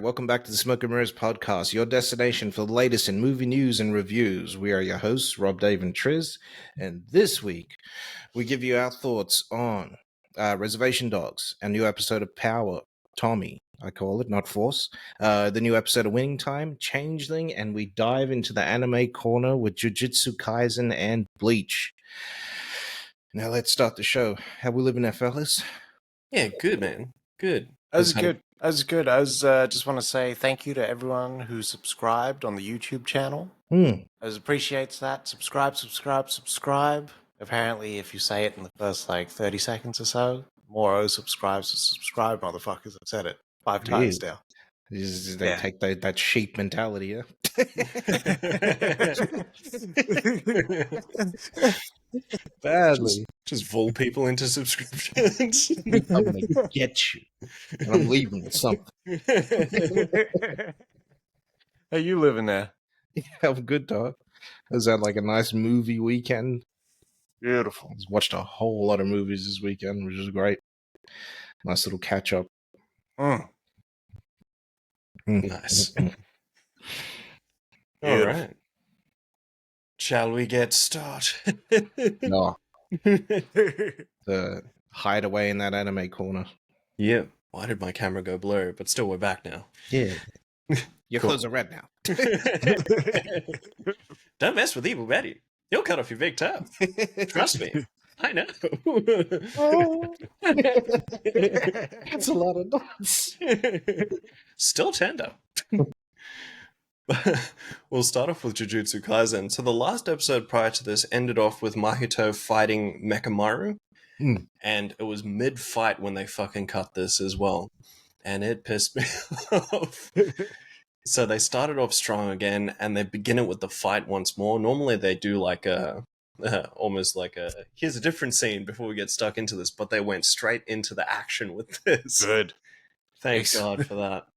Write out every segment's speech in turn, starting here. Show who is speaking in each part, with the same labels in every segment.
Speaker 1: welcome back to the Smoke and Mirrors podcast, your destination for the latest in movie news and reviews. We are your hosts, Rob, Dave, and Triz, and this week we give you our thoughts on Reservation Dogs, a new episode of Power, Tommy, I call it, not Force, the new episode of Winning Time, Changeling, and we dive into the anime corner with Jujutsu Kaisen and Bleach. Now let's start the show. How we living there, fellas?
Speaker 2: Yeah, good, man. Good.
Speaker 3: As good. I just want to say thank you to everyone who subscribed on the YouTube channel. I appreciates that. Subscribe. Apparently, if you say it in the first 30 seconds or so, more subscribe, motherfuckers. I've said it 5 times now.
Speaker 1: They take that sheep mentality, yeah? Badly.
Speaker 2: Just fool people into subscriptions.
Speaker 1: I'm gonna get you. And I'm leaving with something.
Speaker 3: How you living there?
Speaker 1: Yeah, I'm good, dog. Was that like a nice movie weekend?
Speaker 3: Beautiful.
Speaker 1: I watched a whole lot of movies this weekend, which was great. Nice little catch up.
Speaker 2: Nice. All right. Shall we get started?
Speaker 1: No. The hideaway in that anime corner.
Speaker 2: Yeah. Why did my camera go blurry? But still, we're back now.
Speaker 1: Yeah. Your clothes are red now.
Speaker 2: Don't mess with Evil Betty. He'll cut off your big toe. Trust me. I know.
Speaker 1: That's a lot of nuts.
Speaker 2: Still tender. We'll start off with Jujutsu Kaisen. So the last episode prior to this ended off with Mahito fighting Mechamaru. And it was mid-fight when they fucking cut this as well. And it pissed me off. So they started off strong again, and they begin it with the fight once more. Normally they do like almost like here's a different scene before we get stuck into this, but they went straight into the action with this.
Speaker 3: Good.
Speaker 2: Thank God for that.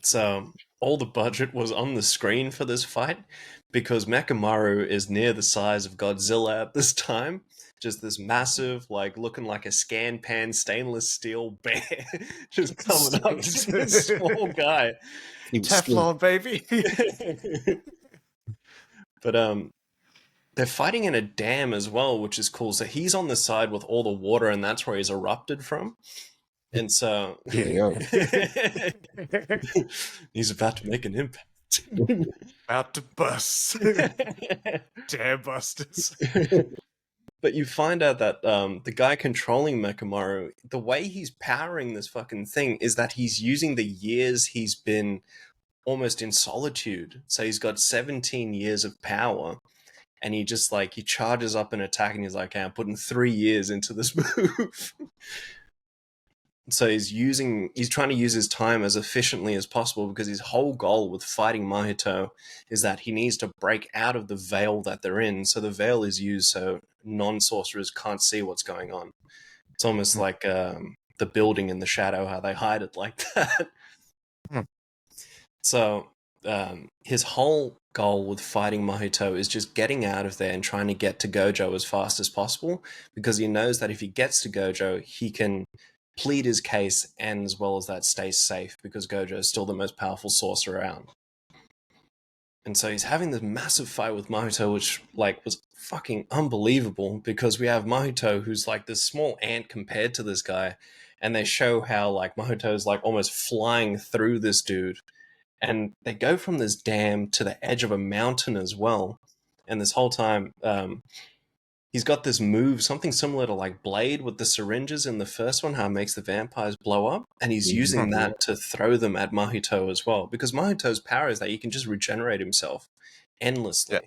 Speaker 2: So all the budget was on the screen for this fight because Mechamaru is near the size of Godzilla at this time. Just this massive, looking like a scan pan stainless steel bear just coming up to this small guy.
Speaker 3: Teflon, baby.
Speaker 2: But they're fighting in a dam as well, which is cool. So he's on the side with all the water, and that's where he's erupted from. And so he's about to make an impact.
Speaker 3: About to bust. Dam busters.
Speaker 2: But you find out that the guy controlling Mechamaru, the way he's powering this fucking thing is that he's using the years he's been almost in solitude. So he's got 17 years of power. And he just he charges up an attack and he's like, hey, I'm putting 3 years into this move. So he's trying to use his time as efficiently as possible because his whole goal with fighting Mahito is that he needs to break out of the veil that they're in. So the veil is used so non-sorcerers can't see what's going on. It's almost like the building in the shadow, how they hide it like that. So his whole goal with fighting Mahito is just getting out of there and trying to get to Gojo as fast as possible because he knows that if he gets to Gojo, he can plead his case and as well as that stay safe because Gojo is still the most powerful sorcerer around. And so he's having this massive fight with Mahito, which was fucking unbelievable because we have Mahito who's this small ant compared to this guy, and they show how Mahito's almost flying through this dude, and they go from this dam to the edge of a mountain as well. And this whole time, he's got this move, something similar to Blade with the syringes in the first one, how it makes the vampires blow up. And he's using that to throw them at Mahito as well. Because Mahito's power is that he can just regenerate himself endlessly. Yeah.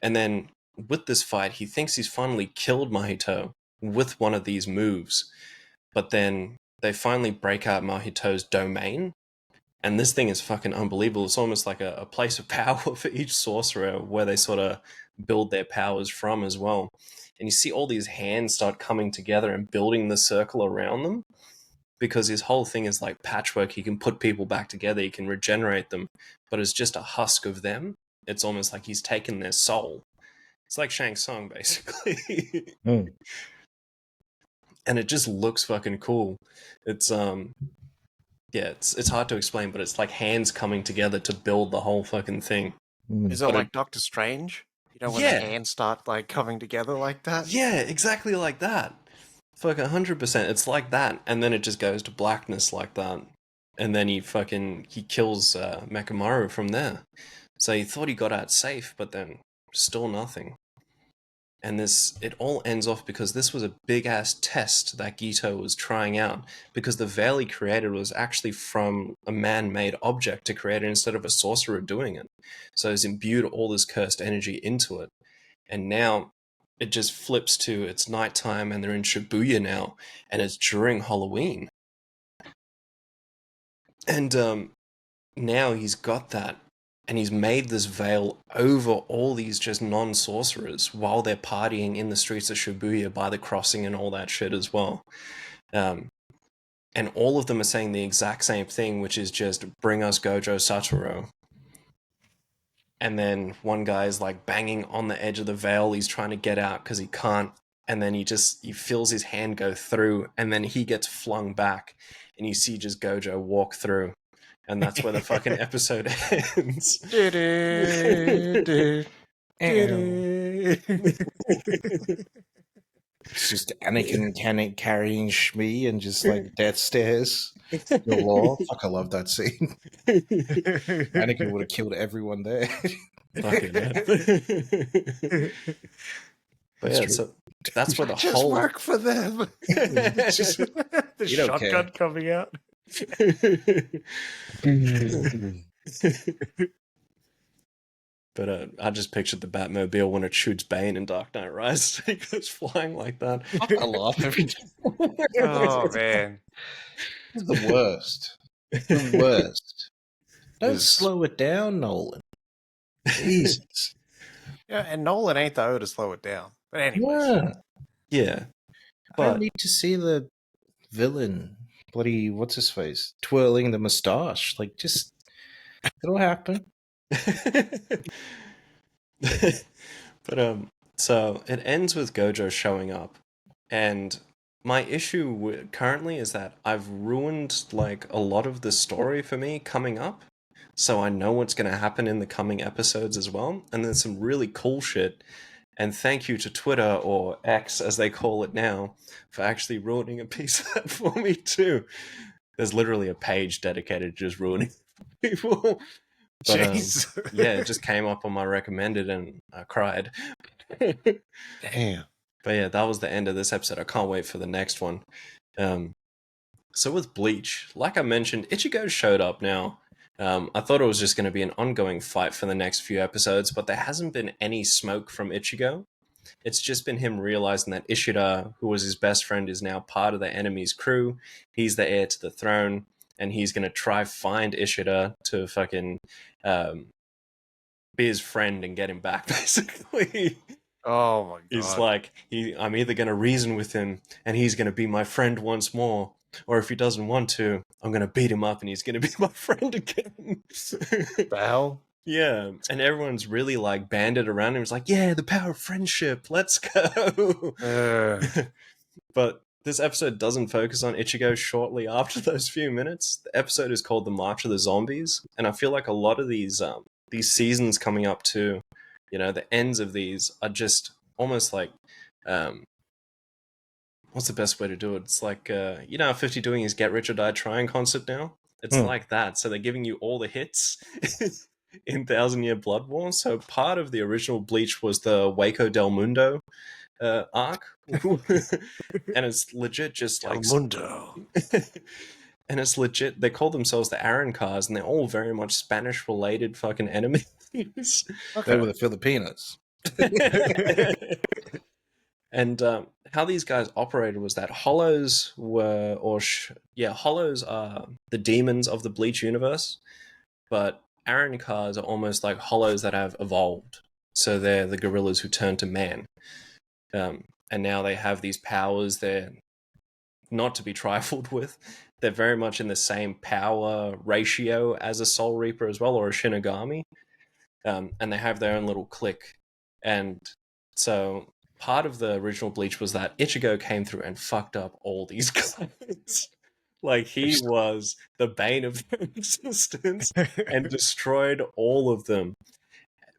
Speaker 2: And then with this fight, he thinks he's finally killed Mahito with one of these moves. But then they finally break out Mahito's domain. And this thing is fucking unbelievable. It's almost like a place of power for each sorcerer where they sort of build their powers from as well. And you see all these hands start coming together and building the circle around them because his whole thing is like patchwork. He can put people back together, he can regenerate them, but it's just a husk of them. It's almost like he's taken their soul. It's like Shang Tsung, basically. And it just looks fucking cool. It's Yeah, it's hard to explain, but it's like hands coming together to build the whole fucking thing.
Speaker 3: Is it
Speaker 2: But
Speaker 3: like Doctor Strange? You know, when the
Speaker 2: yeah,
Speaker 3: hands start like coming together like that?
Speaker 2: yeah, exactly like that. Fuck 100%. It's like that, and then it just goes to blackness like that, and then he kills Mekamaru from there. So he thought he got out safe, but then still nothing. And it all ends off because this was a big ass test that Gito was trying out, because the veil he created was actually from a man-made object to create it instead of a sorcerer doing it. So he's imbued all this cursed energy into it, and now it just flips to it's nighttime and they're in Shibuya now, and it's during Halloween. And now he's got that, and he's made this veil over all these just non-sorcerers while they're partying in the streets of Shibuya by the crossing and all that shit as well. And all of them are saying the exact same thing, which is just bring us Gojo Satoru. And then one guy is like banging on the edge of the veil. He's trying to get out because he can't. And then he feels his hand go through, and then he gets flung back, and you see just Gojo walk through. And that's where the fucking episode ends.
Speaker 1: It's just Anakin carrying Shmi and just like death stares. The law. Fuck, I love that scene. Anakin would have killed everyone there.
Speaker 2: Fucking But yeah, so that's where the
Speaker 3: just
Speaker 2: whole
Speaker 3: work for them. Just the shotgun coming out.
Speaker 2: But I just pictured the Batmobile when it shoots Bane in Dark Knight Rises. He goes flying like that.
Speaker 1: I laugh every time.
Speaker 3: Oh man,
Speaker 1: It's the worst. The worst. Don't slow it down, Nolan. Jesus.
Speaker 3: Yeah, and Nolan ain't the O to slow it down. But anyways,
Speaker 2: Yeah.
Speaker 1: I don't need to see the villain, bloody what's his face, twirling the mustache. Like, just it'll happen.
Speaker 2: But so it ends with Gojo showing up, and my issue currently is that I've ruined like a lot of the story for me coming up, so I know what's going to happen in the coming episodes as well, and there's some really cool shit. And thank you to Twitter, or X as they call it now, for actually ruining a piece of that for me too. There's literally a page dedicated to just ruining people. But yeah, it just came up on my recommended and I cried.
Speaker 3: damn.
Speaker 2: But yeah, that was the end of this episode. I can't wait for the next one. So with Bleach, like I mentioned, Ichigo showed up now. I thought it was just going to be an ongoing fight for the next few episodes, but there hasn't been any smoke from Ichigo. It's just been him realizing that Ishida, who was his best friend, is now part of the enemy's crew. He's the heir to the throne, and he's going to try find Ishida to fucking be his friend and get him back, basically.
Speaker 3: Oh my god.
Speaker 2: He's like, I'm either going to reason with him and he's going to be my friend once more, or if he doesn't want to, I'm going to beat him up and he's going to be my friend again.
Speaker 3: The hell?
Speaker 2: Yeah, and everyone's really like banded around him. It's like, yeah, the power of friendship, let's go. But this episode doesn't focus on Ichigo shortly after those few minutes. The episode is called The March of the Zombies, and I feel like a lot of these seasons coming up to, you know, the ends of these are just almost like, what's the best way to do it? It's like, you know how 50 doing his Get Rich or Die Trying concept now? It's like that. So they're giving you all the hits in 1,000 Year Blood War. So part of the original Bleach was the Waco del Mundo arc. And it's legit just like...
Speaker 3: Del Mundo.
Speaker 2: And it's legit, they call themselves the Aaron Cars, and they're all very much Spanish-related fucking enemies.
Speaker 1: Okay. They were the Filipinos.
Speaker 2: And how these guys operated was that Hollows were, Hollows are the demons of the Bleach universe, but Aaron Cars are almost like Hollows that have evolved. So they're the gorillas who turn to man. And now they have these powers. They're not to be trifled with. They're very much in the same power ratio as a Soul Reaper as well, or a Shinigami. And they have their own little clique. And so part of the original Bleach was that Ichigo came through and fucked up all these guys. Like, he was the bane of their existence and destroyed all of them.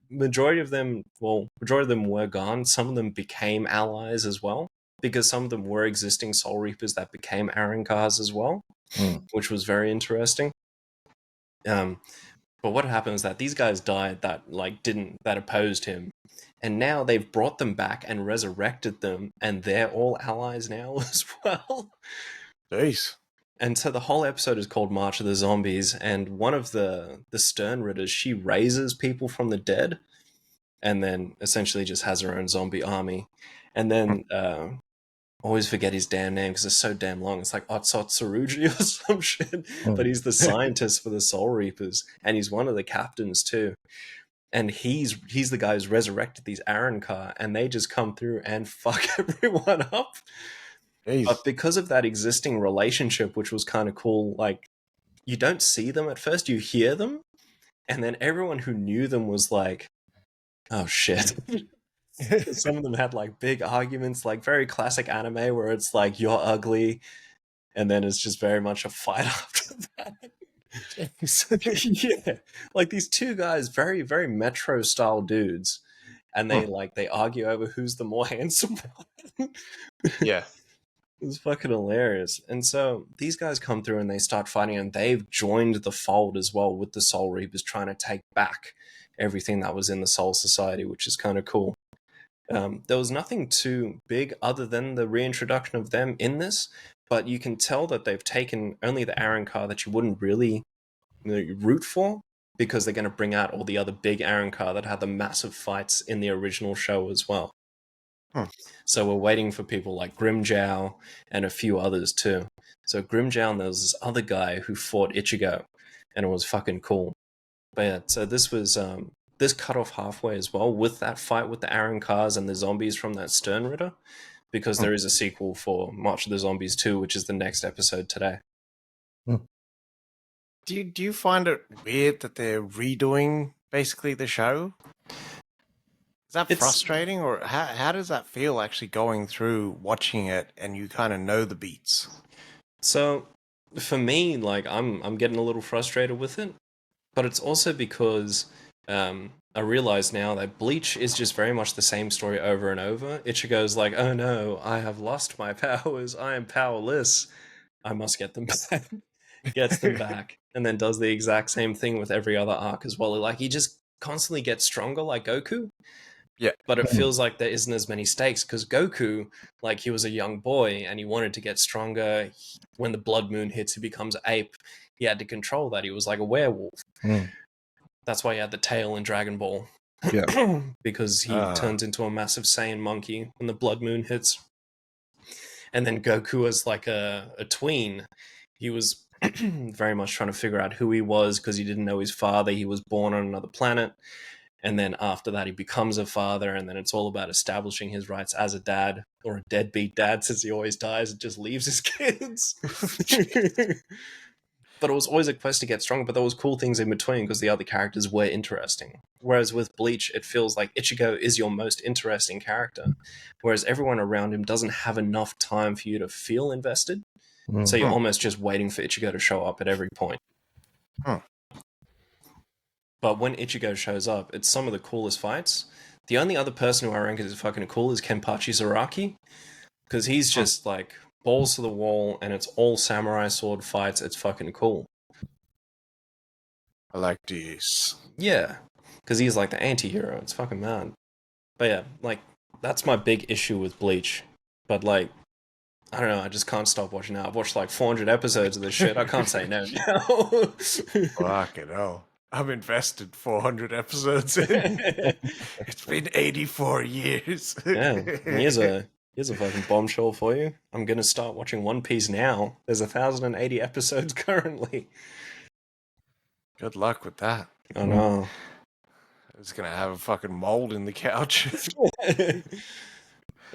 Speaker 2: Majority of them were gone. Some of them became allies as well, because some of them were existing Soul Reapers that became Arankars as well, which was very interesting. But what happened is that these guys died that opposed him, and now they've brought them back and resurrected them, and they're all allies now as well.
Speaker 3: Jeez.
Speaker 2: And so the whole episode is called March of the Zombies, and one of the Stern Ritters, she raises people from the dead, and then essentially just has her own zombie army. And then always forget his damn name because it's so damn long. It's like Otsot Saruji or some shit. But he's the scientist for the Soul Reapers, and he's one of the captains too. And he's the guy who's resurrected these Arankar, and they just come through and fuck everyone up. Jeez. But because of that existing relationship, which was kind of cool, like, you don't see them at first, you hear them, and then everyone who knew them was like, oh shit. Some of them had like big arguments, like very classic anime where it's like, you're ugly, and then it's just very much a fight after that. Yeah, like these two guys, very, very Metro style dudes, and they argue over who's the more handsome one.
Speaker 3: Yeah.
Speaker 2: It was fucking hilarious. And so these guys come through and they start fighting, and they've joined the fold as well with the Soul Reapers, trying to take back everything that was in the Soul Society, which is kind of cool. There was nothing too big other than the reintroduction of them in this, but you can tell that they've taken only the Arankar that you wouldn't really root for, because they're going to bring out all the other big Arankar that had the massive fights in the original show as well. So we're waiting for people like Grimjow and a few others too. So Grimjow, and there was this other guy who fought Ichigo, and it was fucking cool. But yeah, so this was this cut off halfway as well with that fight with the Arankars and the zombies from that Stern Ritter, because there is a sequel for March of the Zombies 2, which is the next episode today.
Speaker 3: Do you find it weird that they're redoing basically the show? Is that frustrating, or how does that feel actually going through watching it and you kind of know the beats?
Speaker 2: So for me, like, I'm getting a little frustrated with it, but it's also because I realize now that Bleach is just very much the same story over and over. Ichigo's like, oh no, I have lost my powers, I am powerless, I must get them back. Gets them back, and then does the exact same thing with every other arc as well. Like, he just constantly gets stronger like Goku.
Speaker 3: Yeah.
Speaker 2: But it feels like there isn't as many stakes, because Goku, like, he was a young boy and he wanted to get stronger. When the blood moon hits, he becomes ape. He had to control that. He was like a werewolf. That's why he had the tail in Dragon Ball.
Speaker 1: Yeah.
Speaker 2: Because he turns into a massive Saiyan monkey when the blood moon hits. And then Goku, as like a tween, he was very much trying to figure out who he was, because he didn't know his father. He was born on another planet. And then after that, he becomes a father, and then it's all about establishing his rights as a dad, or a deadbeat dad, since he always dies and just leaves his kids. But it was always a quest to get stronger, but there was cool things in between because the other characters were interesting. Whereas with Bleach, it feels like Ichigo is your most interesting character, whereas everyone around him doesn't have enough time for you to feel invested. So you're almost just waiting for Ichigo to show up at every point. But when Ichigo shows up, it's some of the coolest fights. The only other person who I rank is fucking cool is Kenpachi Zaraki, because he's just like balls to the wall, and it's all samurai sword fights. It's fucking cool.
Speaker 3: I like this.
Speaker 2: Yeah, because he's like the anti-hero. It's fucking mad. But yeah, like, that's my big issue with Bleach. But like, I don't know, I just can't stop watching now. I've watched like 400 episodes of this shit. I can't say no now.
Speaker 3: Fucking hell. I'm invested 400 episodes in. It's been 84 years.
Speaker 2: Yeah, here's a fucking bombshell for you. I'm gonna start watching One Piece now. There's 1,080 episodes currently.
Speaker 3: Good luck with that.
Speaker 2: I know.
Speaker 3: It's gonna have a fucking mold in the couch.
Speaker 2: What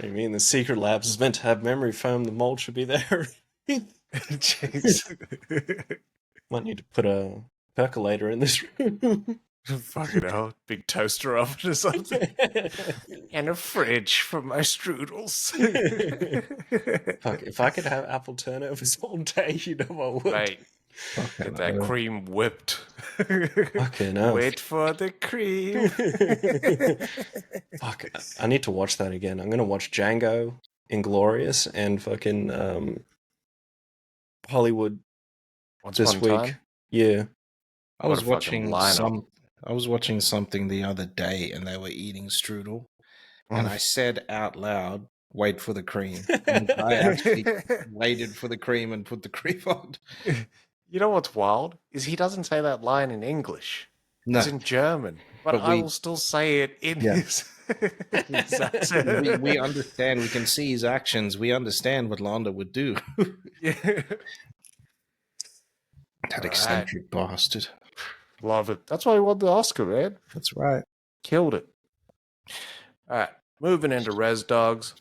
Speaker 2: do you mean? The secret labs is meant to have memory foam. The mold should be there.
Speaker 3: Jeez.
Speaker 2: Might need to put a percolator in this room.
Speaker 3: Fucking hell, big toaster oven or something. And a fridge for my strudels.
Speaker 2: Fuck, if I could have apple turnovers all day, you know I would.
Speaker 3: Right. Get that cream whipped.
Speaker 2: Fucking hell.
Speaker 3: Wait for the cream.
Speaker 2: Fuck, I need to watch that again. I'm gonna watch Django, Inglorious, and fucking Hollywood
Speaker 3: Once
Speaker 2: this
Speaker 3: upon a
Speaker 2: week.
Speaker 3: time?
Speaker 2: Yeah.
Speaker 1: I was
Speaker 3: What a fucking
Speaker 1: watching something the other day, and they were eating strudel, and I said out loud, "Wait for the cream." And I actually waited for the cream and put the cream on.
Speaker 3: You know what's wild? Is he doesn't say that line in English.
Speaker 1: No,
Speaker 3: It's in German. But I will still say it in his accent.
Speaker 1: we understand. We can see his actions. We understand what Landa would do.
Speaker 3: Yeah.
Speaker 1: That eccentric bastard.
Speaker 3: Love it. That's why he won the Oscar, man.
Speaker 1: That's right.
Speaker 3: Killed it. All right. Moving into Res Dogs.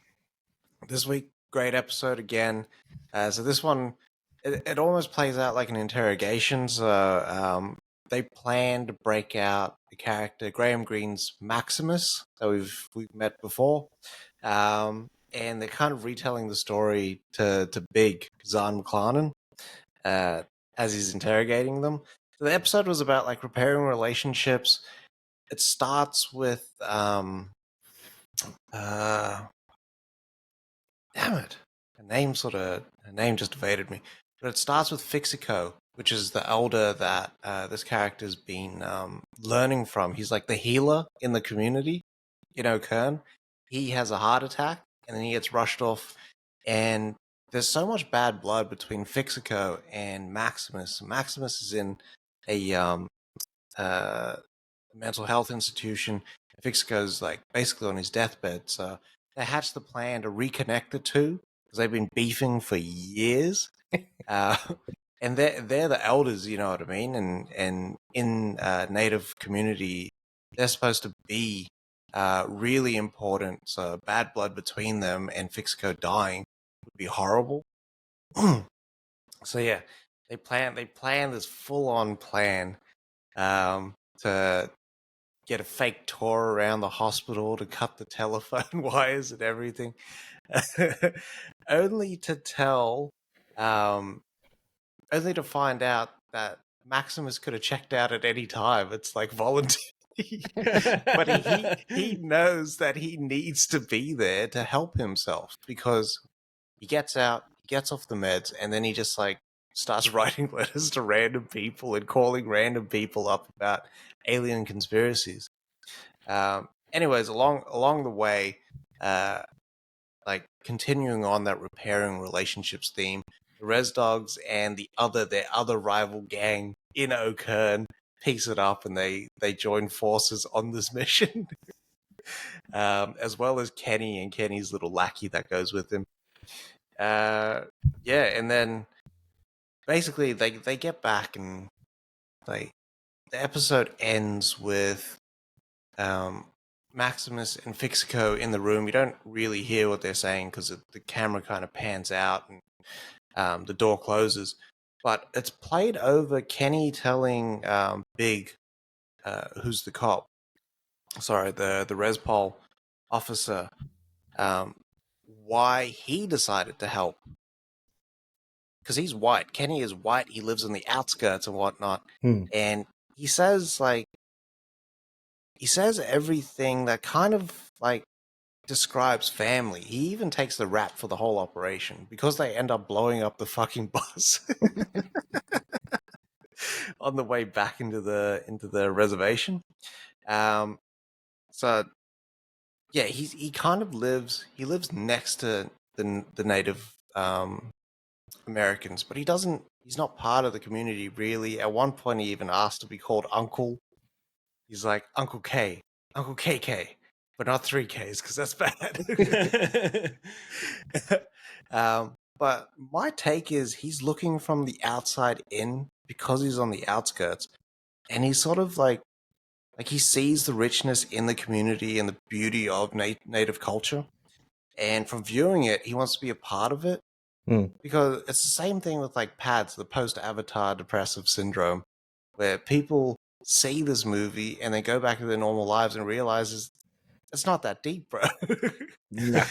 Speaker 3: This week, great episode again. So this one, it almost plays out like an interrogation. So they plan to break out the character Graham Greene's Maximus that we've met before. And they're kind of retelling the story to Big Zahn McClarnon as he's interrogating them. So the episode was about like repairing relationships. It starts with damn it. Her name just evaded me. But it starts with Fixico, which is the elder that this character's been learning from. He's like the healer in the community, Kern. He has a heart attack, and then he gets rushed off. And there's so much bad blood between Fixico and Maximus. Maximus is in a mental health institution. Fixico's like basically on his deathbed. So they hatched the plan to reconnect the two because they've been beefing for years. And they're the elders, you know what I mean? And in native community, they're supposed to be really important. So bad blood between them and Fixico dying would be horrible. So yeah, they plan this full on plan to get a fake tour around the hospital to cut the telephone wires and everything, only to find out that Maximus could have checked out at any time. It's like voluntary. But he knows that he needs to be there to help himself because he gets out, he gets off the meds, and then he just like starts writing letters to random people and calling random people up about alien conspiracies. Anyways, along the way, like continuing on that repairing relationships theme, the Res Dogs and their other rival gang in O'Kern piece it up and they join forces on this mission. As well as Kenny and Kenny's little lackey that goes with him. And then basically they get back and the episode ends with Maximus and Fixico in the room. You don't really hear what they're saying because the camera kind of pans out and the door closes. But it's played over Kenny telling Big, who's the cop, sorry, the Respol officer, why he decided to help. Because he's white. Kenny is white. He lives on the outskirts and whatnot. And he says everything that kind of like describes family. He even takes the rap for the whole operation because they end up blowing up the fucking bus on the way back into the reservation. So yeah, he kind of lives next to the native Americans, but he's not part of the community really. At one point he even asked to be called Uncle. He's like Uncle KK, but not 3 Ks because that's bad. But my take is he's looking from the outside in because he's on the outskirts, and he's sort of like he sees the richness in the community and the beauty of native culture, and from viewing it, he wants to be a part of it. Because it's the same thing with like PADS, the post-Avatar depressive syndrome, where people see this movie and then go back to their normal lives and realize it's not that deep, bro.
Speaker 2: No.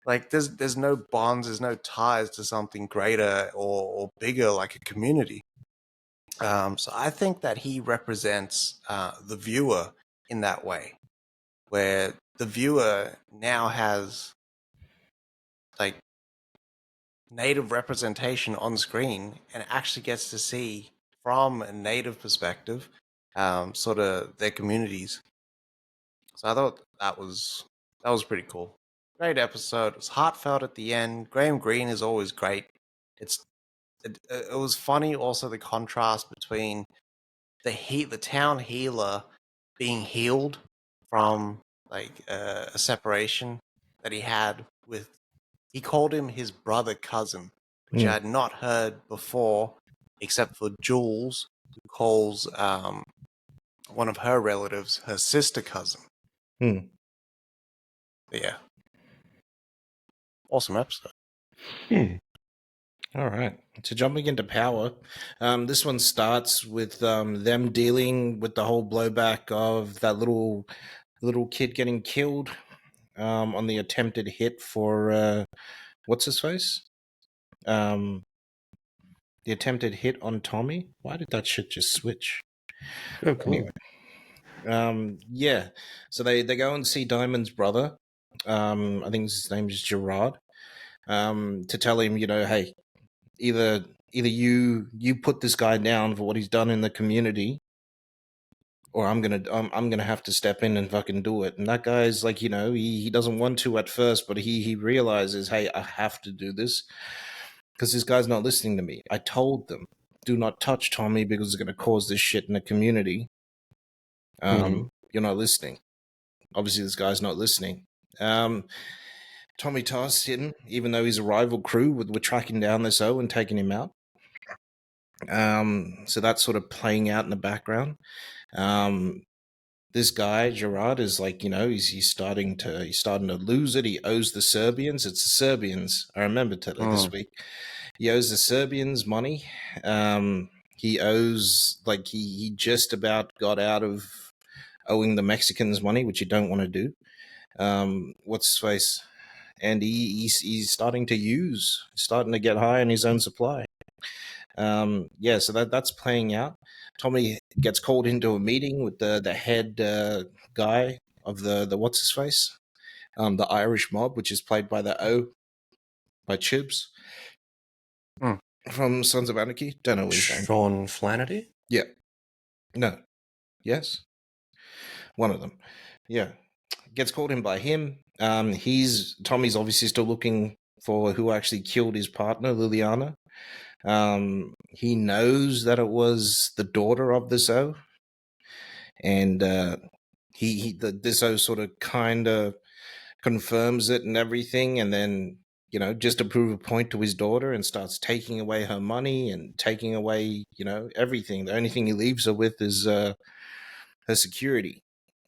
Speaker 3: Like there's no bonds, there's no ties to something greater or bigger like a community. So I think that he represents the viewer in that way, where the viewer now has like native representation on screen and actually gets to see from a native perspective, sort of their communities. So I thought that was pretty cool. Great episode. It was heartfelt at the end. Graham Greene is always great. It was funny also the contrast between the town healer being healed from like a separation that he had with, he called him his brother cousin, which I had not heard before, except for Jules, who calls one of her relatives her sister cousin. But yeah, awesome episode.
Speaker 1: All right. So jumping into Power, this one starts with them dealing with the whole blowback of that little kid getting killed on the attempted hit for what's his face? The attempted hit on Tommy. Why did that shit just switch?
Speaker 2: Oh, cool.
Speaker 1: Anyway, yeah. So they go and see Diamond's brother. I think his name is Gerard. To tell him, hey, either you put this guy down for what he's done in the community, or I'm gonna have to step in and fucking do it. And that guy's like, he doesn't want to at first, but he realizes, hey, I have to do this because this guy's not listening to me. I told them, do not touch Tommy because it's gonna cause this shit in the community. You're not listening. Obviously, this guy's not listening. Tommy tossed him, even though he's a rival crew, we're tracking down this O and taking him out. So that's sort of playing out in the background. This guy Gerard is like, he's starting to lose it. He owes the Serbians. It's the Serbians. I remember this week. He owes the Serbians money. He owes he just about got out of owing the Mexicans money, which you don't want to do. What's his face? And he's starting to get high on his own supply. So that's playing out. Tommy gets called into a meeting with the head guy of the what's his face, the Irish mob, which is played by the O, by Chibs from Sons of Anarchy. Don't know what his name.
Speaker 2: Sean Flannery?
Speaker 1: Yeah. No. Yes. One of them. Yeah. Gets called in by him. Tommy's obviously still looking for who actually killed his partner, Liliana. He knows that it was the daughter of this O, and this O sort of kind of confirms it and everything, and then just to prove a point to his daughter, and starts taking away her money and taking away everything. The only thing he leaves her with is her security,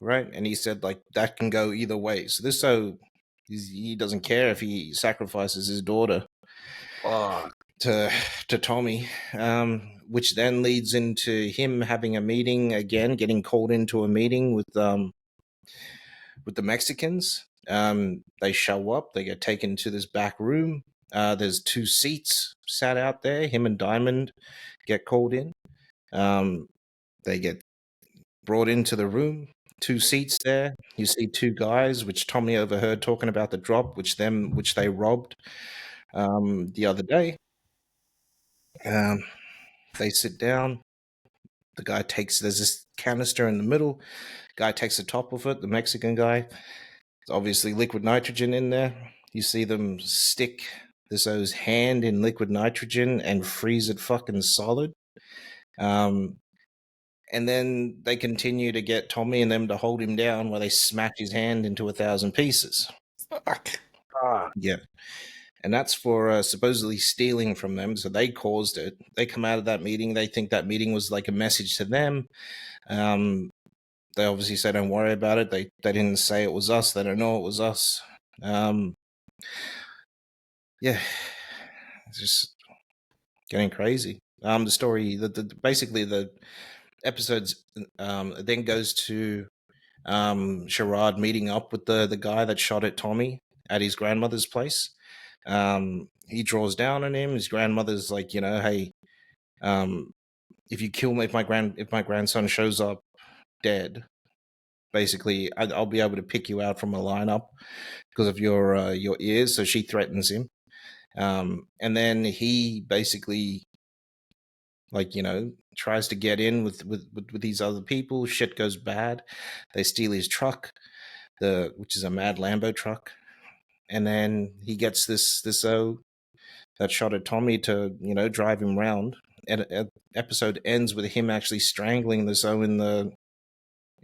Speaker 1: right? And he said that can go either way. So this O, he doesn't care if he sacrifices his daughter to Tommy, which then leads into him having a meeting again, getting called into a meeting with the Mexicans. They show up, they get taken to this back room. There's 2 seats sat out there. Him and Diamond get called in. They get brought into the room. 2 seats there. You see 2 guys, which Tommy overheard talking about the drop, which they robbed the other day. They sit down. The guy there's this canister in the middle. Guy takes the top of it, the Mexican guy. There's obviously liquid nitrogen in there. You see them stick this O's hand in liquid nitrogen and freeze it fucking solid. And then they continue to get Tommy and them to hold him down while they smash his hand into 1,000 pieces.
Speaker 2: Fuck.
Speaker 1: Yeah. And that's for supposedly stealing from them. So they caused it. They come out of that meeting. They think that meeting was like a message to them. They obviously say, don't worry about it. They didn't say it was us. They don't know it was us. Yeah. It's just getting crazy. The story, basically the episodes then goes to Sherrod meeting up with the guy that shot at Tommy at his grandmother's place. He draws down on him. His grandmother's like, hey, if you kill me, if my grandson shows up dead, basically, I'll be able to pick you out from a lineup because of your ears. So she threatens him, and then he basically, like, tries to get in with these other people. Shit goes bad. They steal his truck, which is a mad Lambo truck, and then he gets this that shot at Tommy to drive him round. And episode ends with him actually strangling the O in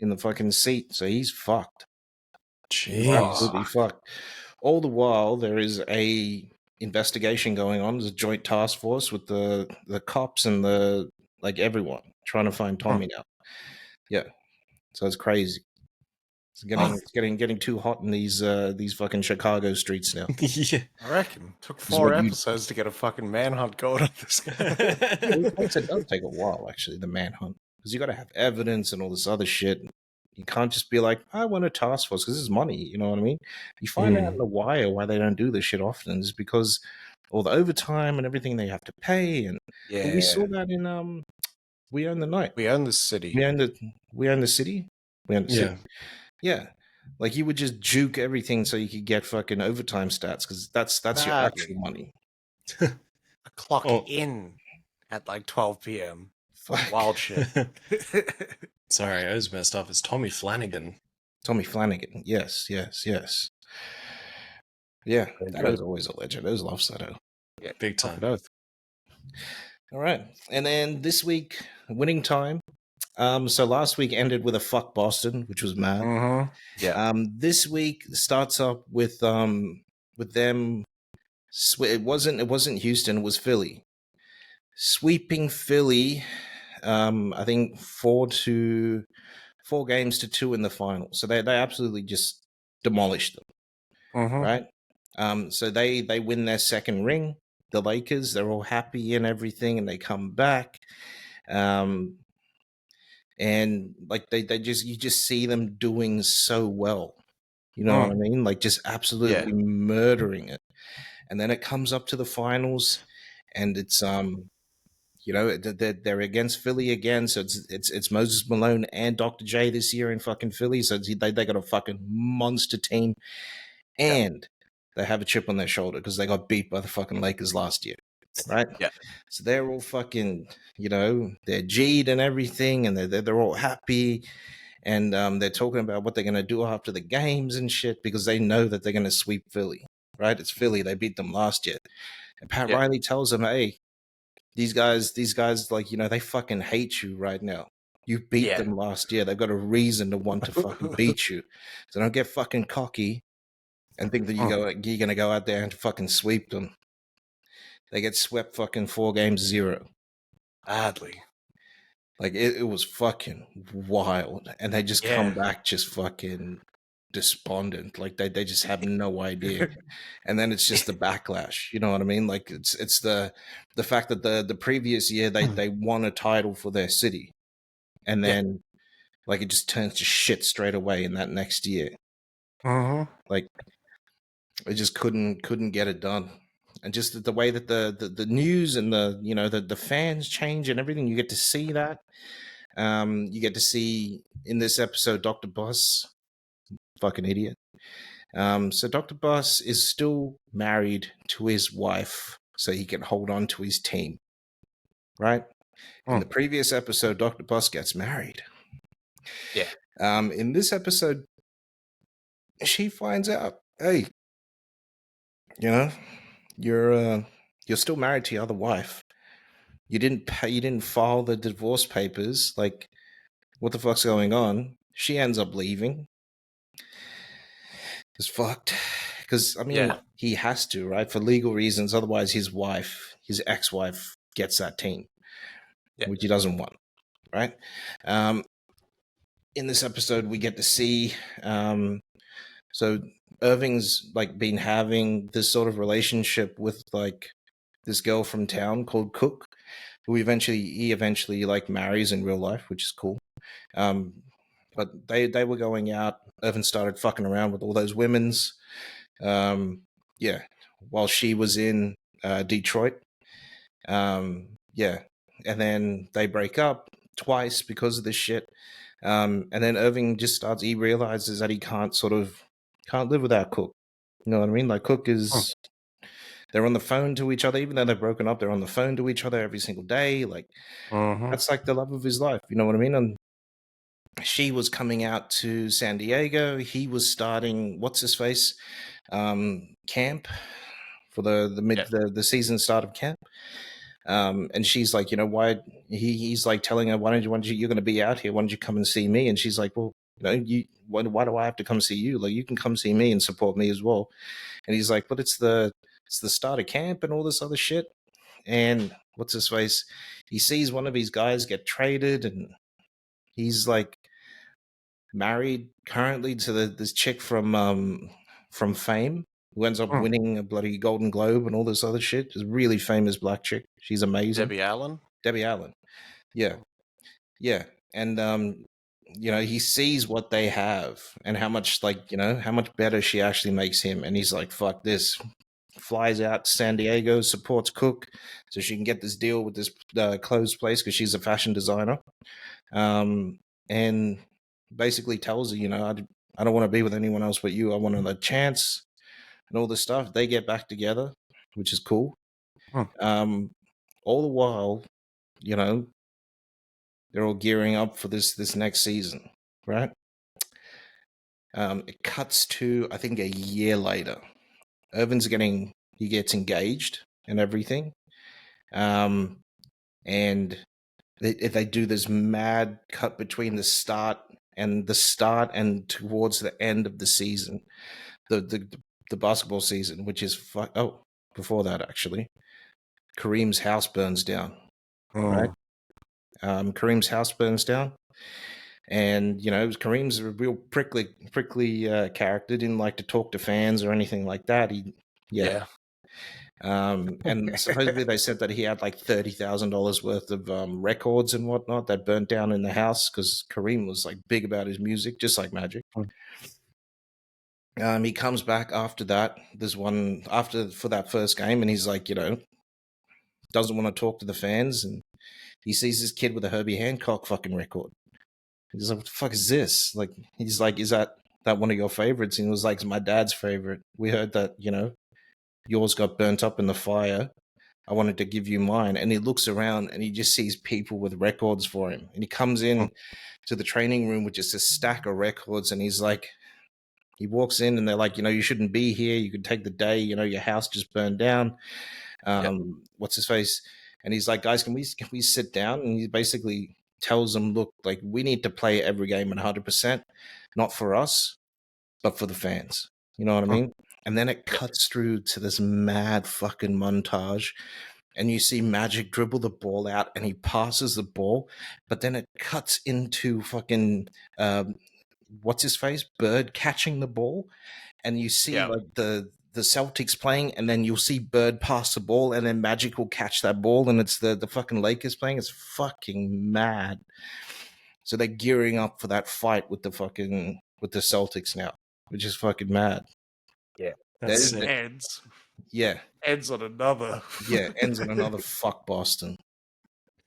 Speaker 1: the fucking seat. So he's fucked.
Speaker 2: Jeez.
Speaker 1: Absolutely fucked. All the while there is a investigation going on. There's a joint task force with the cops and everyone trying to find Tommy now. Yeah. So it's crazy. It's getting too hot in these fucking Chicago streets now.
Speaker 2: Yeah.
Speaker 3: I reckon. Took 4 episodes to get a fucking manhunt going on this guy.
Speaker 1: It does take a while, actually, the manhunt. Because you got to have evidence and all this other shit. You can't just be like, I want a task force, because this is money, you know what I mean? You find out in The Wire why they don't do this shit often is because all the overtime and everything they have to pay. And
Speaker 3: Yeah.
Speaker 1: we saw that in We Own the Night.
Speaker 3: We Own the City.
Speaker 1: We Own the City? We Own the City. Yeah. Like, you would just juke everything so you could get fucking overtime stats, because that's your actual money.
Speaker 3: I clock in at like 12 p.m.
Speaker 1: Fuck.
Speaker 3: Wild shit.
Speaker 2: Sorry, I was messed up. It's Tommy Flanagan.
Speaker 1: Tommy Flanagan. Yes. Yeah, that was always a legend. Those love Sato.
Speaker 2: Yeah, big time.
Speaker 3: Both.
Speaker 1: All right. And then this week, winning time. So last week ended with a fuck Boston, which was mad.
Speaker 3: Mm-hmm. Yeah.
Speaker 1: This week starts up with them. It wasn't Houston. It was Philly, sweeping Philly. I think 4 games to 2 in the final. So they absolutely just demolished them.
Speaker 3: Mm-hmm.
Speaker 1: Right. So they win their second ring. The Lakers, they're all happy and everything, and they come back. And like you just see them doing so well. You know what I mean? Like, just absolutely murdering it. And then it comes up to the finals, and it's they're against Philly again. So it's Moses Malone and Dr. J this year in fucking Philly. So they got a fucking monster team, and they have a chip on their shoulder because they got beat by the fucking Lakers last year. Right?
Speaker 3: Yeah.
Speaker 1: So they're all fucking, they're G'd and everything, and they're all happy, and they're talking about what they're gonna do after the games and shit because they know that they're gonna sweep Philly. Right? It's Philly. They beat them last year, and Pat Riley tells them, "Hey, these guys, like, they fucking hate you right now. You beat them last year. They've got a reason to want to fucking beat you. So don't get fucking cocky and think that you're gonna go out there and fucking sweep them." They get swept fucking 4-0.
Speaker 3: Badly.
Speaker 1: Like, it was fucking wild. And they just come back just fucking despondent. Like, they just have no idea. And then it's just the backlash. You know what I mean? Like, it's the fact that the previous year they won a title for their city. And then like, it just turns to shit straight away in that next year. Like, they just couldn't get it done. And just the way that the news and the fans change and everything, you get to see that. You get to see in this episode Dr. Boss, fucking idiot. So Dr. Boss is still married to his wife, so he can hold on to his team. Right? In the previous episode, Dr. Boss gets married.
Speaker 3: Yeah.
Speaker 1: In this episode, she finds out, hey, you're still married to your other wife. You didn't file the divorce papers. Like, what the fuck's going on? She ends up leaving. It's fucked. Because, I mean, he has to, right? For legal reasons. Otherwise, his ex-wife gets that team, which he doesn't want, right? In this episode, we get to see... so Irving's like been having this sort of relationship with like this girl from town called Cook. who he eventually like marries in real life, which is cool. But they were going out. Irvin started fucking around with all those women's. Yeah, while she was in Detroit. Yeah, and then they break up twice because of this shit. And then Irving just starts. He realizes that he can't live without Cook. You know what I mean? Like Cook is. They're on the phone to each other, even though they're broken up. They're on the phone to each other every single day. Like that's like the love of his life. You know what I mean? And she was coming out to San Diego. He was starting what's his face camp for the season start of camp. And she's like, you know, why he's like telling her, why don't you you're going to be out here? Why don't you come and see me? And she's like, well, you know, why do I have to come see you? Like, you can come see me and support me as well. And he's like, but it's the start of camp and all this other shit. And what's his face? He sees one of his guys get traded, and he's like married currently to this chick from Fame, who ends up winning a bloody Golden Globe and all this other shit. She's a really famous black chick. She's amazing.
Speaker 3: Debbie Allen. Yeah. And you know, he sees what they have and how much, like, you know, how much better she actually makes him, and he's like, fuck this. Flies out to San Diego, supports Cook so she can get this deal with this clothes place because she's a fashion designer, and basically tells her, you know, I don't want to be with anyone else but you. I want another chance and all this stuff. They get back together, which is cool. All the while, you know, they're all gearing up for this next season, right? It cuts to, I think, a year later. Irvin's he gets engaged and everything. And they do this mad cut between the start and towards the end of the season, the basketball season, which is before that, actually, Kareem's house burns down. Right? Kareem's house burns down. And, you know, Kareem's a real prickly character, didn't like to talk to fans or anything like that. And supposedly they said that he had like $30,000 worth of records and whatnot that burnt down in the house because Kareem was like big about his music, just like Magic. He comes back after that. There's one for that first game, and he's like, you know, doesn't want to talk to the fans, and he sees this kid with a Herbie Hancock fucking record. He's like, what the fuck is this? Like, he's like, is that one of your favorites? And he was like, it's my dad's favorite. We heard that, you know, yours got burnt up in the fire. I wanted to give you mine. And he looks around and he just sees people with records for him. And he comes in to the training room with just a stack of records. And he's like, he walks in and they're like, you know, you shouldn't be here. You could take the day. You know, your house just burned down. What's his face? And he's like, guys, can we sit down? And he basically tells them, look, like, we need to play every game at 100%, not for us, but for the fans. You know what I mean? And then it cuts through to this mad fucking montage, and you see Magic dribble the ball out, and he passes the ball, but then it cuts into fucking what's his face, Bird catching the ball, and you see like the Celtics playing, and then you'll see Bird pass the ball, and then Magic will catch that ball, and it's the fucking Lakers playing. It's fucking mad. So they're gearing up for that fight with the Celtics now, which is fucking mad. Yeah.
Speaker 2: That's
Speaker 3: ends.
Speaker 1: Yeah.
Speaker 3: Ends on another.
Speaker 1: Yeah, ends on another fuck Boston.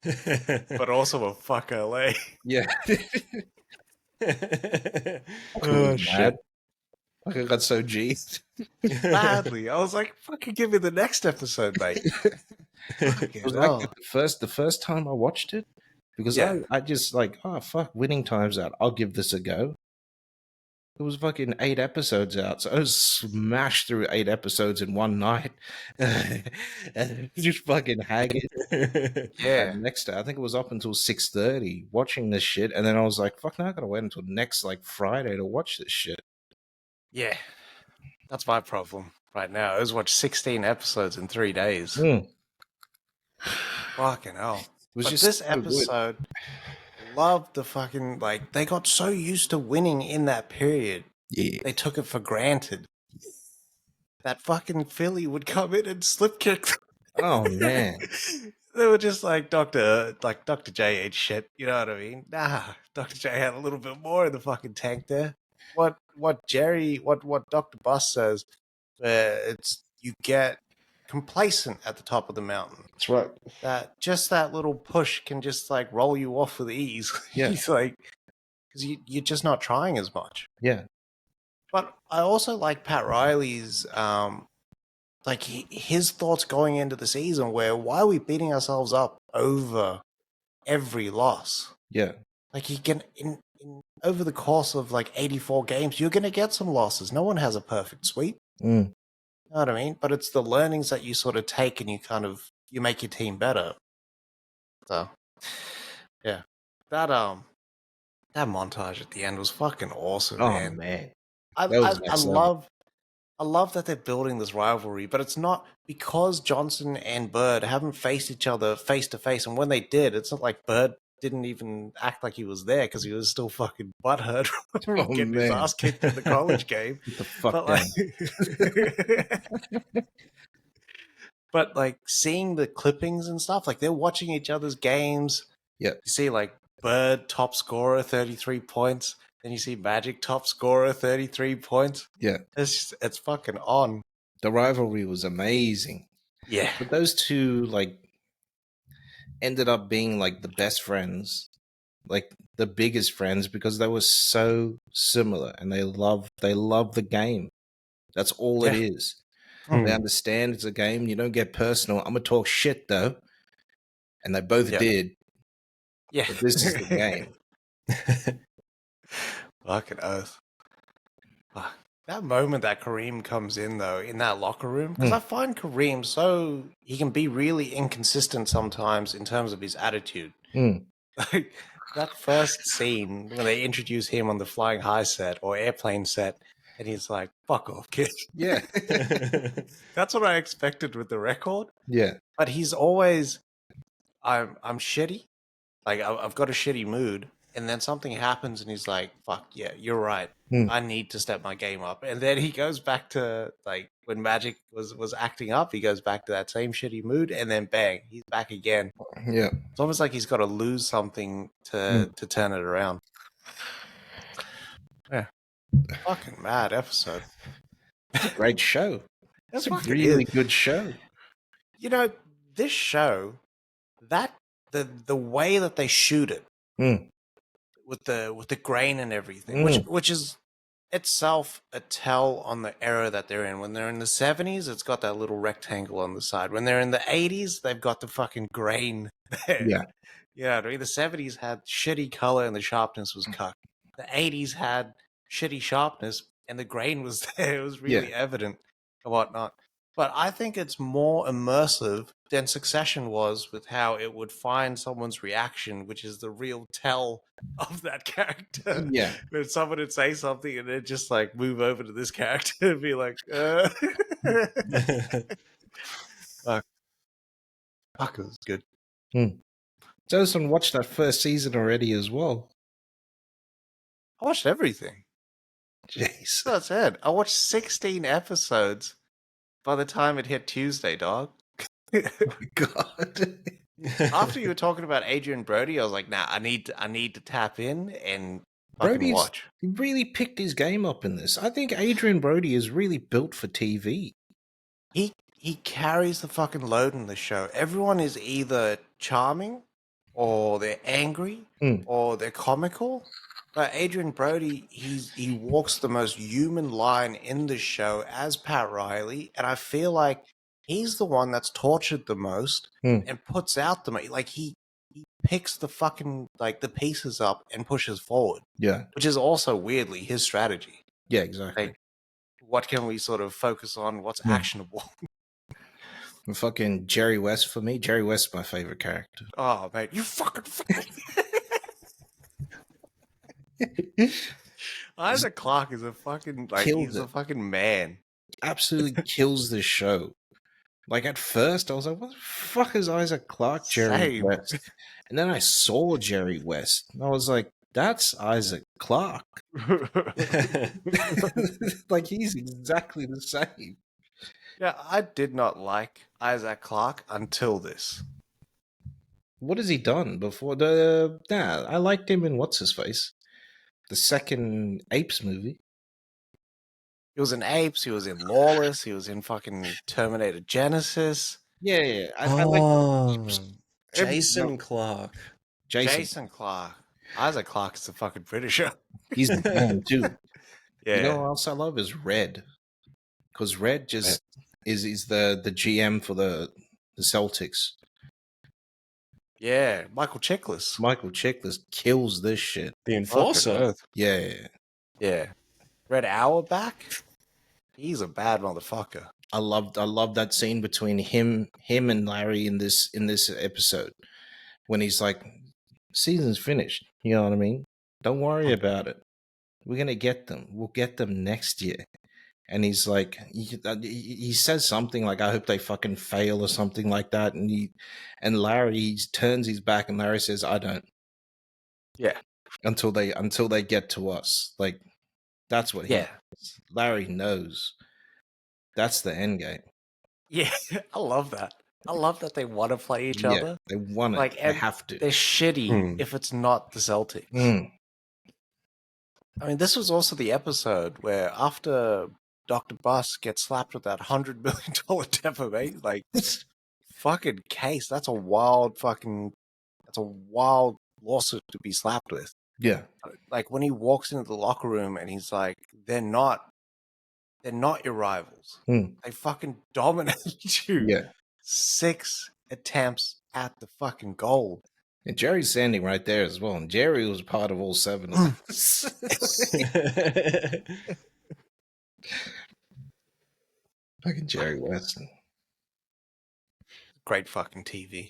Speaker 3: But also a fuck LA.
Speaker 1: Yeah.
Speaker 3: Oh, shit.
Speaker 1: I got so G'd.
Speaker 3: Badly. I was like, fucking give me the next episode, mate.
Speaker 1: It was like the first time I watched it, because I just like, oh, fuck, Winning Time's out. I'll give this a go. It was fucking 8 episodes out, so I was smashed through 8 episodes in one night. And just fucking haggard.
Speaker 3: Yeah.
Speaker 1: And next day, I think it was up until 6:30 watching this shit, and then I was like, fuck, now I gotta wait until next like Friday to watch this shit.
Speaker 3: Yeah. That's my problem right now. I was watched 16 episodes in 3 days. Fucking hell.
Speaker 1: It was
Speaker 3: but
Speaker 1: just
Speaker 3: this
Speaker 1: so
Speaker 3: episode, loved the fucking, like, they got so used to winning in that period.
Speaker 1: Yeah.
Speaker 3: They took it for granted. That fucking Philly would come in and slip kick.
Speaker 1: Oh, man.
Speaker 3: They were just like Dr. J ate shit, you know what I mean? Nah, Dr. J had a little bit more in the fucking tank there. What Dr. Bus says, it's you get complacent at the top of the mountain.
Speaker 1: That's right.
Speaker 3: That little push can just like roll you off with ease.
Speaker 1: Yeah.
Speaker 3: He's like, because you're just not trying as much.
Speaker 1: Yeah.
Speaker 3: But I also like Pat Riley's like his thoughts going into the season, where why are we beating ourselves up over every loss?
Speaker 1: Yeah.
Speaker 3: Like you can in over the course of like 84 games, you're gonna get some losses. No one has a perfect sweep.
Speaker 1: Mm.
Speaker 3: You know what I mean? But it's the learnings that you sort of take and you make your team better. So yeah. That montage at the end was fucking awesome,
Speaker 1: Oh
Speaker 3: man.
Speaker 1: That was next level.
Speaker 3: I love that they're building this rivalry, but it's not because Johnson and Bird haven't faced each other face to face, and when they did, it's not like Bird didn't even act like he was there because he was still fucking butthurt from getting his ass kicked in the college game.
Speaker 1: Get the fuck down.
Speaker 3: But like seeing the clippings and stuff, like they're watching each other's games.
Speaker 1: Yeah.
Speaker 3: You see like Bird top scorer 33 points. Then you see Magic top scorer 33 points.
Speaker 1: Yeah.
Speaker 3: It's fucking on.
Speaker 1: The rivalry was amazing.
Speaker 3: Yeah.
Speaker 1: But those two like ended up being like the best friends, like the biggest friends, because they were so similar and they love the game. That's all it is. They understand it's a game. You don't get personal. I'm gonna talk shit though. And they both did.
Speaker 3: Yeah.
Speaker 1: But this is the game.
Speaker 3: Fucking oath. That moment that Kareem comes in, though, in that locker room, because I find Kareem he can be really inconsistent sometimes in terms of his attitude. Like, that first scene when they introduce him on the Flying High set or airplane set, and he's like, fuck off, kid.
Speaker 1: Yeah.
Speaker 3: That's what I expected with the record.
Speaker 1: Yeah.
Speaker 3: But he's always, I'm shitty. Like, I've got a shitty mood. And then something happens and he's like, fuck, yeah, you're right. I need to step my game up. And then he goes back to, like, when Magic was acting up, he goes back to that same shitty mood. And then bang, he's back again.
Speaker 1: Yeah.
Speaker 3: It's almost like he's got to lose something to turn it around. Yeah. Fucking mad episode.
Speaker 1: Great show.
Speaker 3: That's
Speaker 1: a really good show.
Speaker 3: You know, this show, the way that they shoot it, with the grain and everything, which is itself a tell on the era that they're in. When they're in the 70s, it's got that little rectangle on the side. When they're in the 80s, they've got the fucking grain there.
Speaker 1: Yeah.
Speaker 3: Yeah, the 70s had shitty color and the sharpness was cut. The 80s had shitty sharpness and the grain was there. It was really evident and whatnot. But I think it's more immersive than Succession was with how it would find someone's reaction, which is the real tell of that character.
Speaker 1: Yeah.
Speaker 3: When someone would say something and then just like move over to this character and be like, Fuck, it was good.
Speaker 1: Jason watched that first season already as well.
Speaker 3: I watched everything.
Speaker 1: Jeez.
Speaker 3: That's it. I watched 16 episodes by the time it hit Tuesday, dog.
Speaker 1: Oh my God.
Speaker 3: After you were talking about Adrian Brody, I was like, nah, I need to tap in and fucking watch.
Speaker 1: He really picked his game up in this. I think Adrian Brody is really built for TV.
Speaker 3: He carries the fucking load in the show. Everyone is either charming or they're angry or they're comical. But Adrian Brody, he walks the most human line in the show as Pat Riley, and I feel like he's the one that's tortured the most and puts out the most. Like he picks the fucking like the pieces up and pushes forward.
Speaker 1: Yeah,
Speaker 3: which is also weirdly his strategy.
Speaker 1: Yeah, exactly.
Speaker 3: Like, what can we sort of focus on? What's actionable?
Speaker 1: And fucking Jerry West for me. Jerry West is my favorite character.
Speaker 3: Oh man, you fucking. Isaac Clarke is a fucking he's a fucking man.
Speaker 1: Absolutely kills the show. Like at first, I was like, "What the fuck is Isaac Clarke, Jerry West?" And then I saw Jerry West, and I was like, "That's Isaac Clarke." Like he's exactly the same.
Speaker 3: Yeah, I did not like Isaac Clarke until this.
Speaker 1: What has he done before? I liked him in What's His Face, the second Apes movie.
Speaker 3: He was in Apes. He was in Lawless. He was in fucking Terminator Genesis.
Speaker 1: Yeah. I like
Speaker 2: Jason Clarke.
Speaker 3: Jason Clarke. Isaac Clarke is a fucking Britisher.
Speaker 1: He's the man too.
Speaker 3: Yeah.
Speaker 1: You know what else I love is Red, because Red just is the GM for the Celtics.
Speaker 3: Yeah, Michael Chiklis.
Speaker 1: Michael Chiklis kills this shit.
Speaker 2: The Enforcer.
Speaker 1: Yeah.
Speaker 3: Yeah. Red Auerbach. He's a bad motherfucker.
Speaker 1: I loved that scene between him and Larry in this episode when he's like, season's finished. You know what I mean? Don't worry about it. We're gonna get them. We'll get them next year. And he's like, he says something like, I hope they fucking fail or something like that. And Larry turns his back and Larry says, I don't.
Speaker 3: Yeah.
Speaker 1: Until they get to us. Like, that's what he does. Larry knows. That's the end game.
Speaker 3: Yeah, I love that. I love that they want to play each other.
Speaker 1: They want it.
Speaker 3: Like,
Speaker 1: they have to.
Speaker 3: They're shitty if it's not the Celtics. I mean, this was also the episode where after Dr. Bus gets slapped with that $100 million defamation, like, fucking case. That's a wild lawsuit to be slapped with.
Speaker 1: Yeah.
Speaker 3: Like, when he walks into the locker room and he's like, they're not your rivals. They fucking dominated you.
Speaker 1: Yeah.
Speaker 3: 6 attempts at the fucking gold.
Speaker 1: And Jerry's standing right there as well. And Jerry was part of all 7 of us. Fucking Jerry Weston.
Speaker 3: Great fucking TV.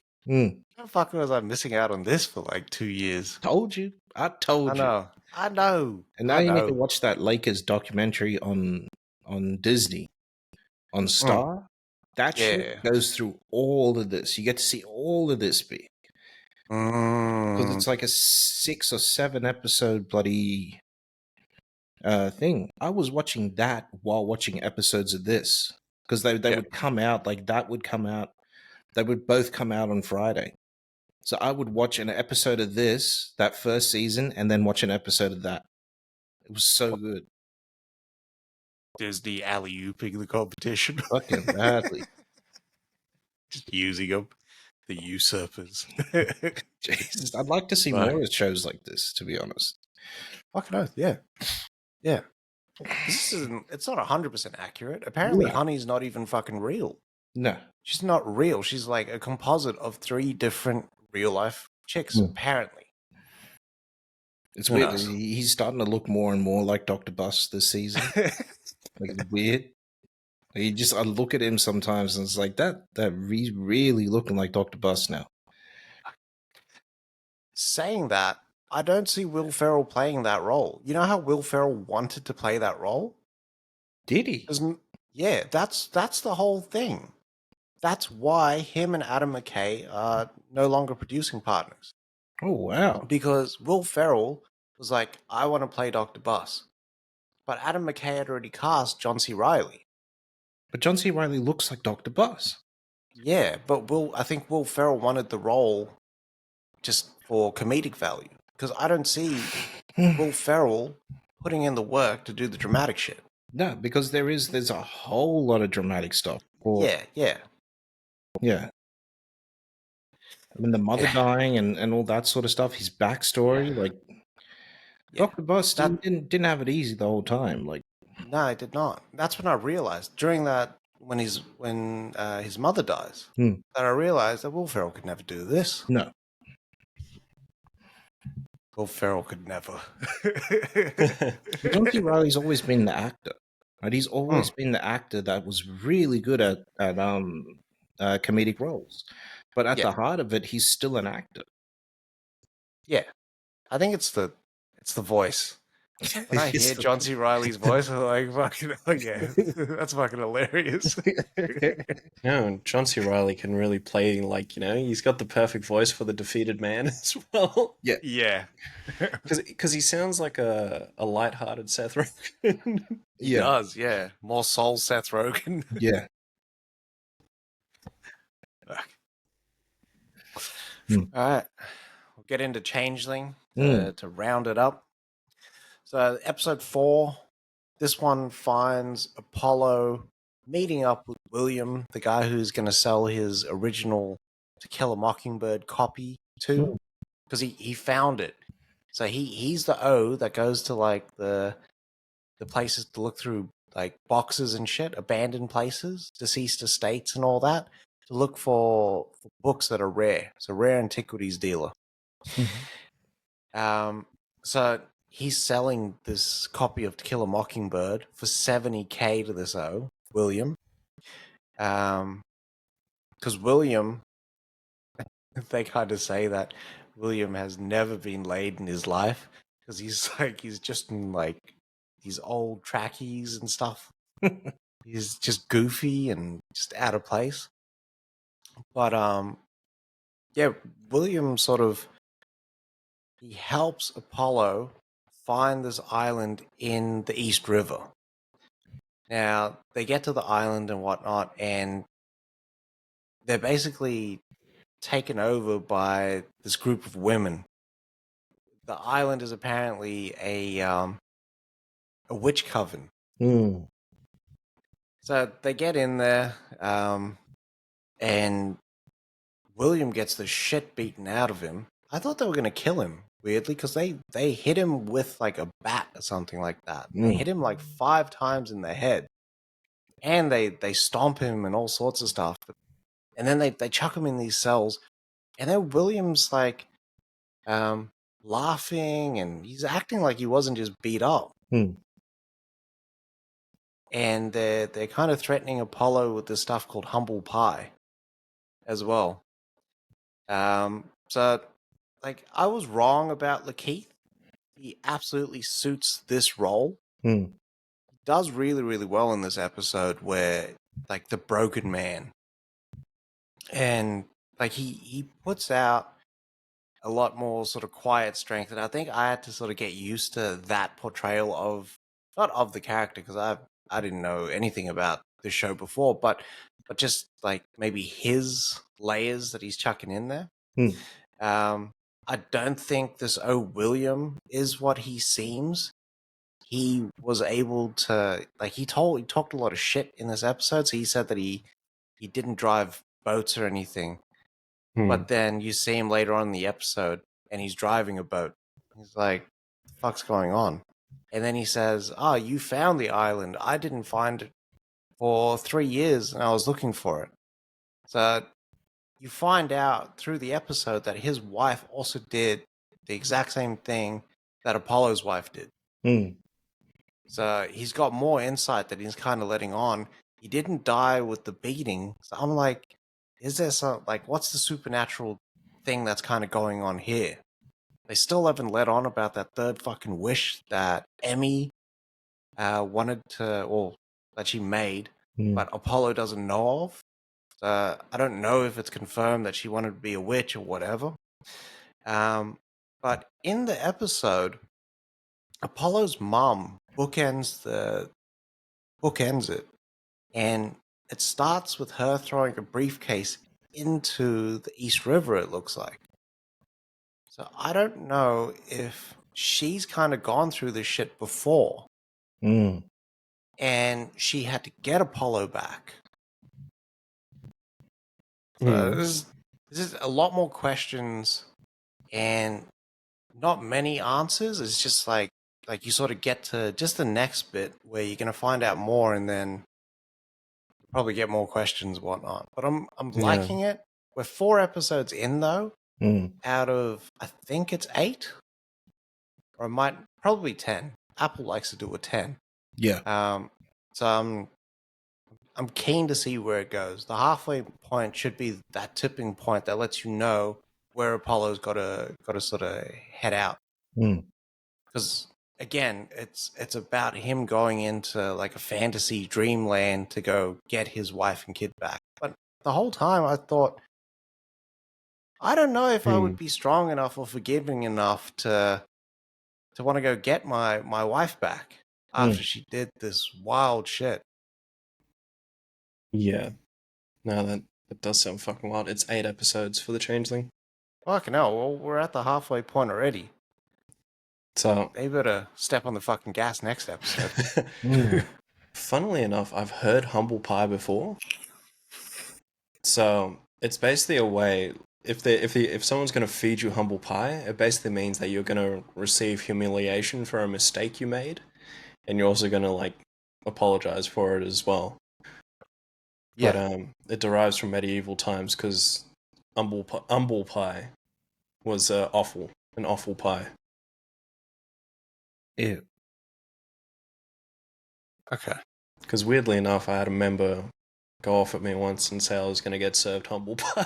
Speaker 3: How fucking was I missing out on this for like 2 years?
Speaker 1: Told you. I told you.
Speaker 3: I know.
Speaker 1: And now you need to watch that Lakers documentary on Disney, on Star. That shit goes through all of this. You get to see all of this big. Because it's like a 6 or 7 episode bloody thing. I was watching that while watching episodes of this. Because they would come out, like that would come out. They would both come out on Friday. So I would watch an episode of this, that first season, and then watch an episode of that. It was so good.
Speaker 3: Disney alley-ooping the competition.
Speaker 1: Fucking badly.
Speaker 3: Just using them. The usurpers.
Speaker 1: Jesus, I'd like to see more of shows like this, to be honest.
Speaker 3: Fucking oath, yeah. Yeah. It's not 100% accurate. Apparently, Honey's not even fucking real.
Speaker 1: No.
Speaker 3: She's not real. She's like a composite of 3 different real-life chicks, apparently.
Speaker 1: It's weird. He's starting to look more and more like Dr. Bus this season. Like, it's weird. I look at him sometimes and it's like, that he's really looking like Dr. Bus now.
Speaker 3: Saying that, I don't see Will Ferrell playing that role. You know how Will Ferrell wanted to play that role?
Speaker 1: Did he?
Speaker 3: Yeah, that's the whole thing. That's why him and Adam McKay are no longer producing partners.
Speaker 1: Oh, wow.
Speaker 3: Because Will Ferrell was like, I want to play Dr. Bus. But Adam McKay had already cast John C. Reilly.
Speaker 1: But John C. Reilly looks like Dr. Bus.
Speaker 3: Yeah, but I think Will Ferrell wanted the role just for comedic value. Because I don't see Will Ferrell putting in the work to do the dramatic shit.
Speaker 1: No, because there's a whole lot of dramatic stuff.
Speaker 3: Yeah.
Speaker 1: I mean, the mother dying and all that sort of stuff, his backstory, like, Dr. Bus didn't have it easy the whole time. Like,
Speaker 3: no, I did not. That's when I realized during that when his mother dies, that I realized that Will Ferrell could never do this.
Speaker 1: No,
Speaker 3: Will Ferrell could never.
Speaker 1: John C. Reilly's always been the actor. Right? He's always been the actor that was really good at comedic roles. But at the heart of it, he's still an actor.
Speaker 3: Yeah. I think it's the voice. When I hear John C. Reilly's voice, I'm like, fucking, that's fucking hilarious.
Speaker 2: No, John C. Reilly can really play, like, he's got the perfect voice for the defeated man as well.
Speaker 3: Yeah.
Speaker 2: Because he sounds like a lighthearted Seth Rogen.
Speaker 3: He does, yeah. More soul Seth Rogen.
Speaker 1: Yeah. Mm.
Speaker 3: All right, we'll get into Changeling to round it up. So, episode 4, this one finds Apollo meeting up with William, the guy who's going to sell his original To Kill a Mockingbird copy to, because he found it. So he's the O that goes to like the places to look through like boxes and shit, abandoned places, deceased estates and all that, to look for books that are rare. So rare antiquities dealer. So he's selling this copy of To Kill a Mockingbird for $70K to this O, William. Because William, they kind of say that William has never been laid in his life because he's just in like these old trackies and stuff. He's just goofy and just out of place. But yeah, William sort of he helps Apollo find this island in the East River. Now they get to the island and whatnot, and they're basically taken over by this group of women. The island is apparently a witch coven. So they get in there, and William gets the shit beaten out of him. I thought they were going to kill him, weirdly, because they hit him with like a bat or something like that. They hit him like 5 times in the head. And they stomp him and all sorts of stuff. And then they chuck him in these cells. And then William's like laughing, and he's acting like he wasn't just beat up. And they're kind of threatening Apollo with this stuff called humble pie as well. So, like, I was wrong about Lakeith. He absolutely suits this role. He does really, really well in this episode where, like, the broken man. And, like, he puts out a lot more sort of quiet strength. And I think I had to sort of get used to that portrayal of, not of the character, because I didn't know anything about the show before, but just, like, maybe his layers that he's chucking in there. I don't think this William is what he seems. He was able to, like, he talked a lot of shit in this episode. So he said that he didn't drive boats or anything. But then you see him later on in the episode and he's driving a boat. He's like, what the fuck's going on? And then he says, you found the island. I didn't find it for 3 years and I was looking for it. So you find out through the episode that his wife also did the exact same thing that Apollo's wife did. So he's got more insight that he's kind of letting on. He didn't die with the beating. So I'm like, is there some, like, what's the supernatural thing that's kind of going on here? They still haven't let on about that third fucking wish that Emmy wanted to, or that she made, but Apollo doesn't know of. I don't know if it's confirmed that she wanted to be a witch or whatever. But in the episode, Apollo's mom bookends it. And it starts with her throwing a briefcase into the East River, it looks like. So I don't know if she's kind of gone through this shit before. And she had to get Apollo back. So this is a lot more questions and not many answers. It's just like you sort of get to just the next bit where you're going to find out more and then probably get more questions and whatnot. But I'm liking it. We're 4 episodes in though, out of I think it's 8, or it might probably 10. Apple likes to do a 10.
Speaker 1: Yeah.
Speaker 3: So I'm keen to see where it goes. The halfway point should be that tipping point that lets you know where Apollo's got to sort of head out. Because again, it's about him going into like a fantasy dreamland to go get his wife and kid back. But the whole time I thought, I don't know if I would be strong enough or forgiving enough to want to go get my wife back after she did this wild shit.
Speaker 2: Yeah. No, that does sound fucking wild. It's 8 episodes for the Changeling.
Speaker 3: Fucking hell, well, we're at the halfway point already.
Speaker 2: So
Speaker 3: They better step on the fucking gas next episode.
Speaker 2: funnily enough, I've heard humble pie before. So it's basically a way, if someone's going to feed you humble pie, it basically means that you're going to receive humiliation for a mistake you made, and you're also going to like apologize for it as well.
Speaker 3: Yeah.
Speaker 2: But it derives from medieval times because humble pie was an awful pie.
Speaker 1: Ew.
Speaker 3: Okay.
Speaker 2: Because weirdly enough, I had a member go off at me once and say I was going to get served humble pie.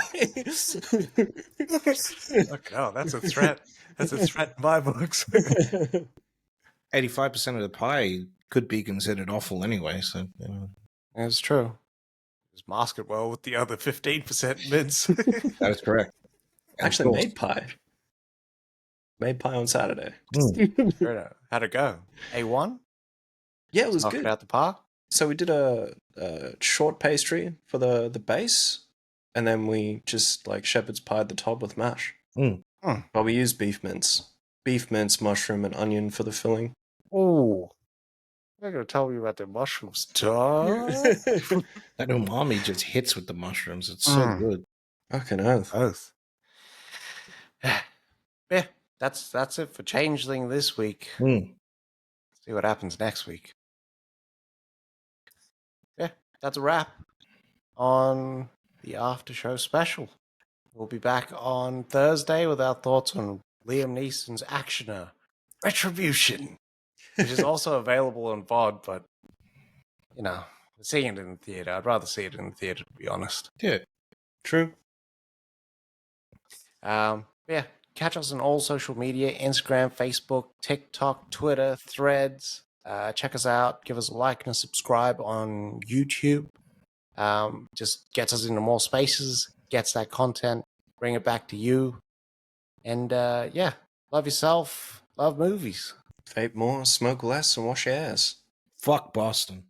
Speaker 3: Fucking hell, that's a threat. That's a threat in my books.
Speaker 1: 85% of the pie could be considered awful anyway, so, you know.
Speaker 3: That's true. Just mask it well with the other 15% mince.
Speaker 1: That is correct.
Speaker 2: Actually, made pie. Made pie on Saturday.
Speaker 3: How'd it go? A1?
Speaker 2: Yeah, it was
Speaker 3: Knock
Speaker 2: good.
Speaker 3: it out the park?
Speaker 2: So we did a short pastry for the base, and then we just like shepherd's pied the top with mash. But we used beef mince, mushroom, and onion for the filling.
Speaker 3: Oh, you're going to tell me about the mushrooms, dog?
Speaker 1: That umami just hits with the mushrooms. It's so good.
Speaker 2: Fucking oath.
Speaker 3: Yeah, that's it for Changeling this week. See what happens next week. Yeah, that's a wrap on the after show special. We'll be back on Thursday with our thoughts on Liam Neeson's actioner, Retribution, which is also available on VOD, but, you know, seeing it in the theater, I'd rather see it in the theater, to be honest.
Speaker 1: Yeah.
Speaker 2: True.
Speaker 3: Yeah, catch us on all social media, Instagram, Facebook, TikTok, Twitter, Threads. Check us out. Give us a like and a subscribe on YouTube. Just gets us into more spaces, gets that content, bring it back to you. And yeah, love yourself, love movies.
Speaker 2: Vape more, smoke less, and wash your ass.
Speaker 1: Fuck Boston.